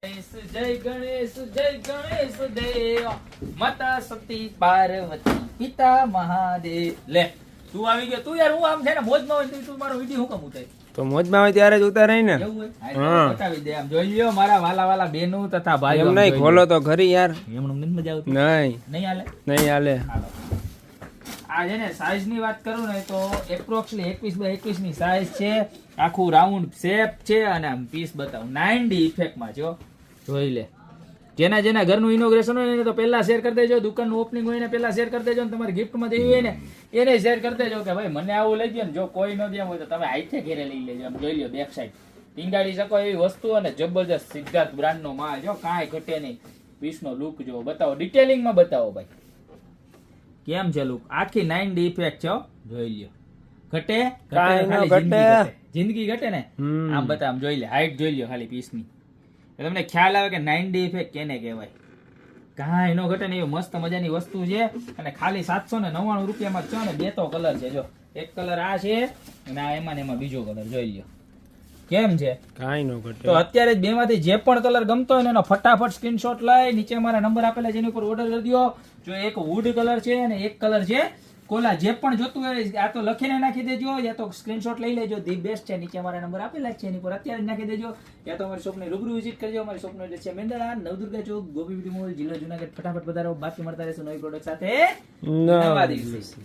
જય ગણેશ દેવ માતા સતી પાર્વતી પિતા મહાદેવ. લે તું આવી ગયો. તું યાર હું આમ છે ને મોજમાં હોય તું મારો વિડીયો હું કેમ ઉતારી? તો મોજમાં હોય ત્યારે જ ઉતારાય ને. એવું હોય હા બતાવી દે. આમ જોઈ લ્યો મારા વાલા વાલા બેનો તથા ભાઈઓ. એમ નહીં ખોલો તો ખરી યાર. એમનું નથી મજા આવતી. નહીં હાલે. નહીં હાલે. આ છે ને સાઈઝ ની વાત કરું ને તો એપ્રોક્સલી 21x21 ની સાઈઝ છે. આખું રાઉન્ડ શેપ છે અને આમ પીસ બતાવું 9D ઇફેક્ટ માં જો જોઈ લે. જેના જેના ઘરનું ઇનોગ્રેશન હોય ને તો પહેલા શેર કરી દેજો. દુકાનનું ઓપનિંગ હોય ને પહેલા શેર કરી દેજો. તમારી ગિફ્ટમાં દેવી હોય ને એને શેર કરી દેજો કે ભાઈ મને આવું લઈ ગયો ને જો કોઈ ન દે હોય તો તમે હાથે ઘેરે લઈ લેજો. આમ જોઈ લો બેક સાઈડ ટીંગાડી શકો એવી વસ્તુ અને જબરજસ્ત સિદ્ધાર્થ બ્રાન્ડ નો માલ જો કાંઈ ઘટે નહીં. પીસનો લુક જો બતાવો ડિટેલિંગમાં બતાવો ભાઈ કેમ છે લુક. આખી 9D ઇફેક્ટ છે જોઈ લ્યો. ઘટે જિંદગી ઘટે ને આમ બતાવ જોઈ લે. હાઈટ જોઈ લ્યો ખાલી પીસની તમને ખ્યાલ આવે કે 9D ઇફેક્ટ કેને કહેવાય. કાંઈ નો ઘટે ને એવી મસ્ત મજાની વસ્તુ છે અને ખાલી 799 રૂપિયામાં છે ને બે તો કલર છે જો. એક કલર આ છે અને આ એમાં ને એમાં બીજો કલર જોઈ લ્યો કેમ છે. કાંઈ નો ઘટે. તો અત્યારે જ બે માંથી જે પણ કલર ગમતો હોય ને એનો ફટાફટ સ્ક્રીનશોટ લઈ નીચે મારા નંબર આપેલા છે એની ઉપર ઓર્ડર કરી દો. જો એક વુડ કલર છે અને એક કલર છે કોલા. જે પણ જોતું હોય આ તો લખીને નાખી દેજો યા તો સ્ક્રીનશોટ લઈ લેજો. ધી બેસ્ટ છે નીચે મારા નંબર આપેલા છે એની પર અત્યારે જ નાખી દેજો યા તો અમારી શોપની રૂબરૂ વિઝિટ કરજો. અમારી શોપનો એડ્રેસ છે મેંદરડા નવદુર્ગા ચોક ગોપી બ્યુટી મોલ જિલ્લો જુનાગઢ. ફટાફટ પધારો. બાકી મળતા રહેશું નવી પ્રોડક્ટ સાથે નવા દિવસે.